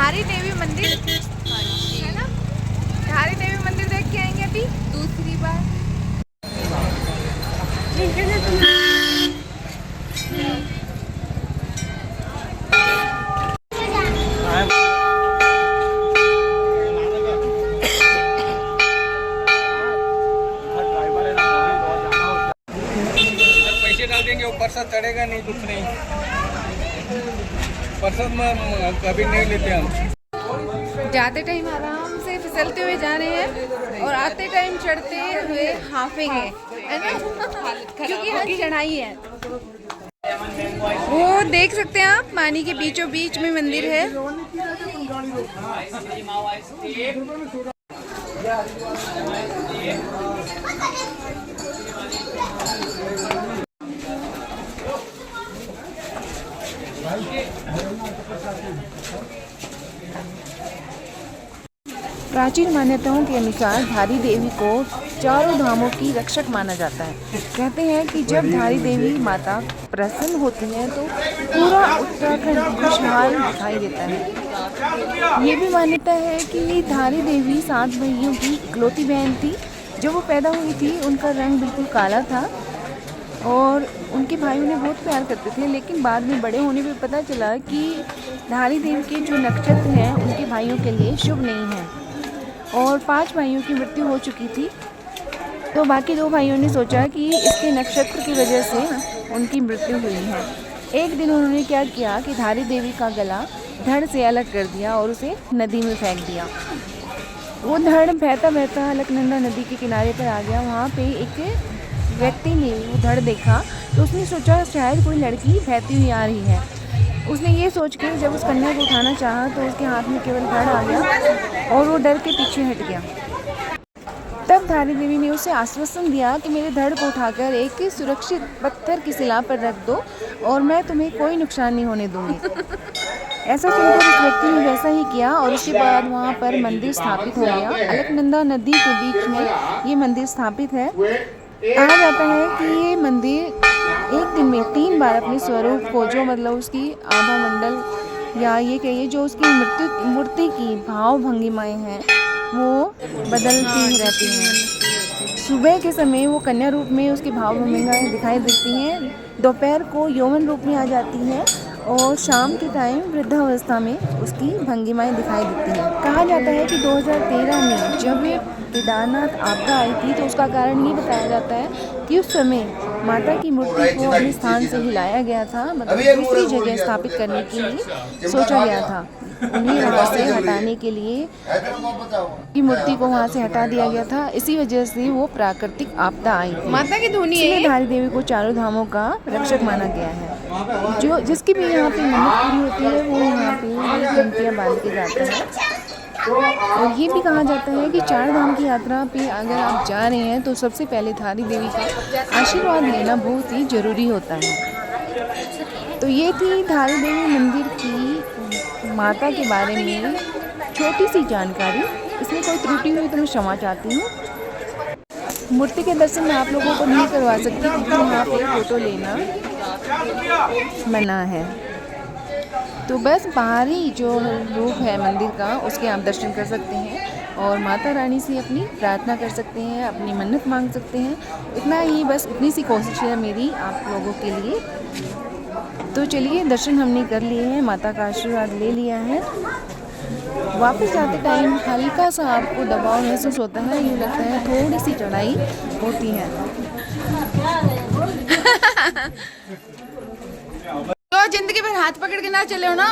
धारी देवी मंदिर है ना, धारी देवी मंदिर देख के आएंगे अभी दूसरी बार। पैसे डाल देंगे ऊपर से चढ़ेगा नहीं, कुछ नहीं, परसों में कभी नहीं लेते हम। जाते टाइम आराम से फिसलते हुए जा रहे हैं और आते टाइम चढ़ते हुए हाफेंगे, है ना, क्योंकि आज चढ़ाई है। वो देख सकते हैं आप, पानी के बीचों बीच में मंदिर है। प्राचीन मान्यताओं के अनुसार धारी देवी को चारों धामों की रक्षक माना जाता है। कहते हैं कि जब धारी देवी माता प्रसन्न होती है तो पूरा उत्तराखंड खुशहाल दिखाई देता है। ये भी मान्यता है कि धारी देवी 7 भाइयों की इकलौती बहन थी। जब वो पैदा हुई थी उनका रंग बिल्कुल काला था और उनके भाई उन्हें बहुत प्यार करते थे, लेकिन बाद में बड़े होने पर पता चला कि धारी देवी के जो नक्षत्र हैं उनके भाइयों के लिए शुभ नहीं है और 5 भाइयों की मृत्यु हो चुकी थी। तो बाकी 2 भाइयों ने सोचा कि इसके नक्षत्र की वजह से उनकी मृत्यु हुई है। एक दिन उन्होंने क्या किया कि धारी देवी का गला धड़ से अलग कर दिया और उसे नदी में फेंक दिया। वो धड़ बहता बहता अलकनंदा नदी के किनारे पर आ गया। वहाँ पे एक व्यक्ति ने वो धड़ देखा तो उसने सोचा शायद कोई लड़की बहती हुई आ रही है। उसने ये सोच के जब उस कन्या को उठाना चाहा तो उसके हाथ में केवल धड़ आ गया और वो डर के पीछे हट गया। तब धारी देवी ने उसे आश्वासन दिया कि मेरे धड़ को उठाकर एक सुरक्षित पत्थर की शिला पर रख दो और मैं तुम्हें कोई नुकसान नहीं होने दूंगी। ऐसा सुनकर उस व्यक्ति ने वैसा ही किया और उसके बाद वहाँ पर मंदिर स्थापित हो गया। अलकनंदा नदी के बीच में ये मंदिर स्थापित है। कहा जाता है कि ये मंदिर एक दिन में 3 बार अपने स्वरूप को, जो मतलब उसकी आभा मंडल या ये कहिए जो उसकी मूर्ति की भाव भंगिमाएँ हैं वो बदलती ही रहती हैं। सुबह के समय वो कन्या रूप में उसकी भाव भंगिमाएँ दिखाई देती हैं, दोपहर को यौवन रूप में आ जाती हैं और शाम के टाइम वृद्धावस्था में उसकी भंगिमाएँ दिखाई देती हैं। कहा जाता है कि 2013 में जब ये केदारनाथ आपदा आई थी तो उसका कारण ये बताया जाता है कि उस समय माता की मूर्ति को अपने स्थान से हिलाया गया था, मतलब दूसरी जगह स्थापित करने के लिए सोचा गया था। उन्हें वहाँ से हटाने के लिए की मूर्ति को वहाँ से हटा दिया गया था। इसी वजह से वो प्राकृतिक आपदा आई थी। माता की धुनी है। धारी देवी को चारों धामों का रक्षक माना गया है। जो जिसकी भी यहाँ पे मन्नत पूरी होती है वो यहाँ पे घंटियाँ बांध के जाते हैं। और ये भी कहा जाता है कि 4 धाम की यात्रा पे अगर आप जा रहे हैं तो सबसे पहले धारी देवी का आशीर्वाद लेना बहुत ही ज़रूरी होता है। तो ये थी धारी देवी मंदिर की माता के बारे में छोटी सी जानकारी। इसमें कोई त्रुटि हुई तो मैं क्षमा चाहती हूँ। मूर्ति के दर्शन मैं आप लोगों को नहीं करवा सकती क्योंकि यहाँ पे फ़ोटो लेना मना है। तो बस बाहरी जो रूप है मंदिर का उसके आप दर्शन कर सकते हैं और माता रानी से अपनी प्रार्थना कर सकते हैं, अपनी मन्नत मांग सकते हैं। इतना ही, बस इतनी सी कोशिश है मेरी आप लोगों के लिए। तो चलिए, दर्शन हमने कर लिए हैं, माता का आशीर्वाद ले लिया है। वापस जाते टाइम हल्का सा आपको दबाव महसूस होता है, यूँ लगता है थोड़ी सी चढ़ाई होती है। तो जिंदगी भर हाथ पकड़ के ना चले हो ना,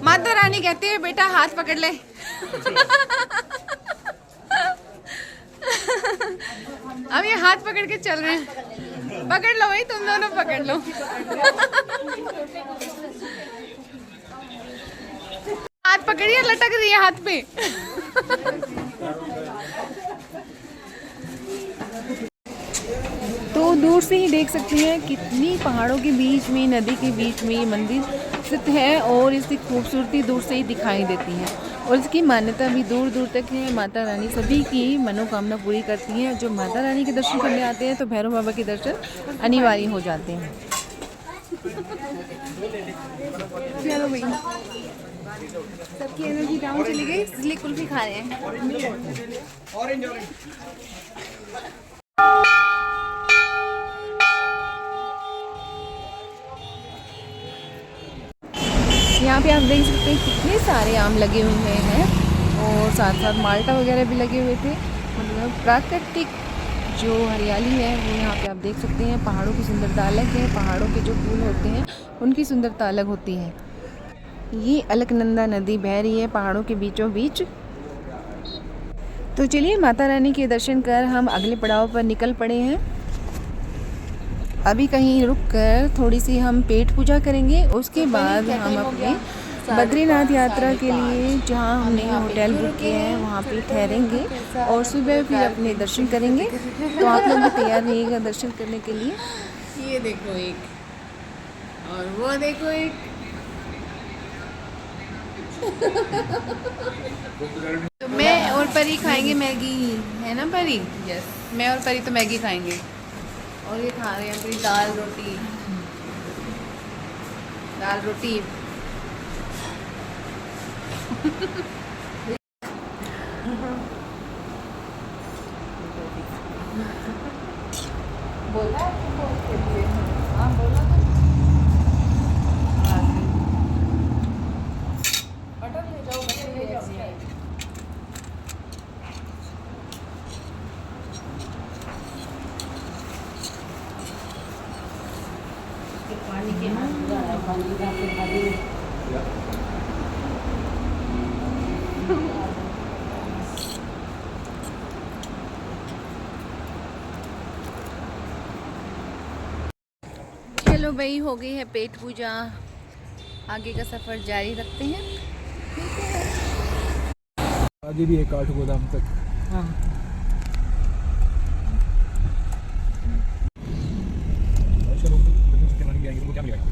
माता रानी कहती है बेटा हाथ पकड़ ले। अब ये हाथ पकड़ के चल रहे हैं। पकड़ लो भाई, तुम दोनों पकड़ लो। हाथ पकड़िए, लटक रही है हाथ पे। तो दूर से ही देख सकती हैं कितनी पहाड़ों के बीच में, नदी के बीच में ये मंदिर स्थित है और इसकी खूबसूरती दूर से ही दिखाई देती है। और इसकी मान्यता भी दूर दूर तक है। माता रानी सभी की मनोकामना पूरी करती हैं। जो माता रानी के दर्शन करने आते हैं तो भैरव बाबा के दर्शन अनिवार्य हो जाते हैं। चलो भाई। सबकी एनर्जी डाउन चली गई इसलिए कुल्फी खा रहे हैं। Orange orange. यहाँ पे आप देख सकते हैं कितने सारे आम लगे हुए हैं और साथ साथ माल्टा वगैरह भी लगे हुए थे। मतलब प्राकृतिक जो हरियाली है वो यहाँ पे आप देख सकते हैं। पहाड़ों की सुंदरता अलग है, पहाड़ों के जो फूल होते हैं उनकी सुंदरता अलग होती है। ये अलकनंदा नदी बह रही है पहाड़ों के बीचों बीच। तो चलिए माता रानी के दर्शन कर हम अगले पड़ाव पर निकल पड़े हैं। अभी कहीं रुक कर थोड़ी सी हम पेट पूजा करेंगे, उसके बाद हम अपने बद्रीनाथ यात्रा के लिए जहां हमने होटल बुक किए हैं वहां पे ठहरेंगे और सुबह फिर अपने दर्शन करेंगे। तो आप लोग भी तैयार रहिएगा दर्शन करने के लिए। ये देखो एक और वो देखो एक। तो मैं और परी खाएंगे मैगी, है ना परी? यस, मैं और परी तो मैगी खाएंगे और ये खा रहे हैं अपनी दाल रोटी। दाल रोटी बोला हाँ बोला बटर ले जाओ, बटर ले जाओ। पानी के चलो भाई, हो गई है पेट पूजा, आगे का सफ़र जारी रखते हैं। आगे भी है काठगोदाम तक। हाँ क्या मिलेगा?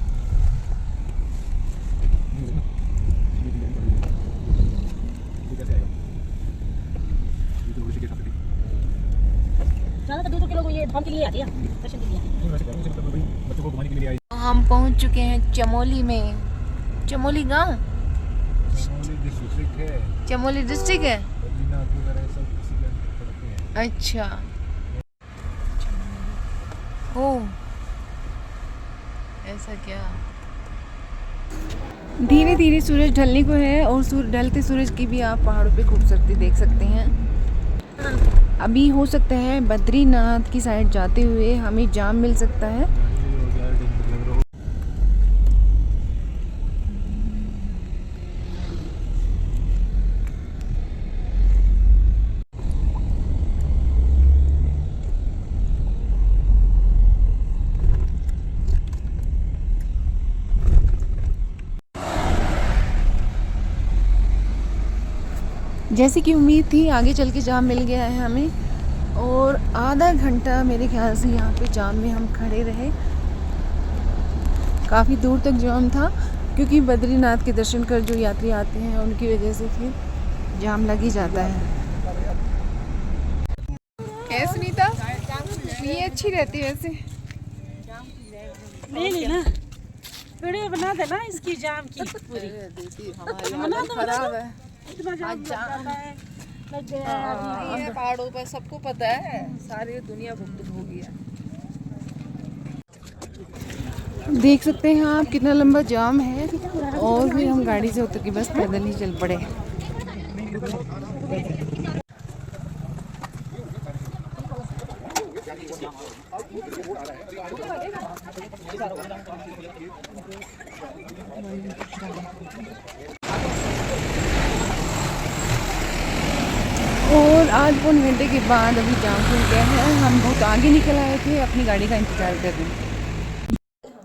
ज़्यादा तो 2 किलो ये धाम के लिए आती है, दर्शन के लिए। बच्चों को घुमाने के लिए आई। हम पहुंच चुके हैं चमोली में। चमोली गांव, डिस्ट्रिक्ट है, चमोली डिस्ट्रिक्ट है। बद्रीनाथ वगैरह सब इसी के अंदर पड़ते हैं। अच्छा, ओ ऐसा क्या? धीरे धीरे सूरज ढलने को है और ढलते सूरज की भी आप पहाड़ों पे खूबसूरती देख सकते हैं। अभी हो सकता है बद्रीनाथ की साइड जाते हुए हमें जाम मिल सकता है। जैसे कि उम्मीद थी आगे चल के जाम मिल गया है हमें और आधा घंटा मेरे ख्याल से यहाँ पे जाम में हम खड़े रहे। काफ़ी दूर तक जाम था क्योंकि बद्रीनाथ के दर्शन कर जो यात्री आते हैं उनकी वजह से फिर जाम लग ही जाता है। क्या सुनीता, ये अच्छी रहती है वैसे। ले लेना, वीडियो बना देना इसकी जाम की पूरी। हमारी खराब है। इतना जाम जाता है, लग गया ये पहाड़ों पर सबको पता है, सारी दुनिया बुक हो गई है। देख सकते हैं आप कितना लंबा जाम है और फिर हम गाड़ी से उतर के बस पैदल ही चल पड़े। और आज पौन घंटे के बाद अभी जाम खुल गया है। हम बहुत आगे निकल आए थे अपनी गाड़ी का इंतज़ार करने।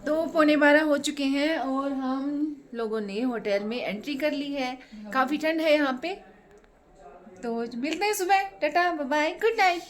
तो 11:15 हो चुके हैं और हम लोगों ने होटल में एंट्री कर ली है। काफ़ी ठंड है यहाँ पे। तो मिलते हैं सुबह। Tata bye bye, good night.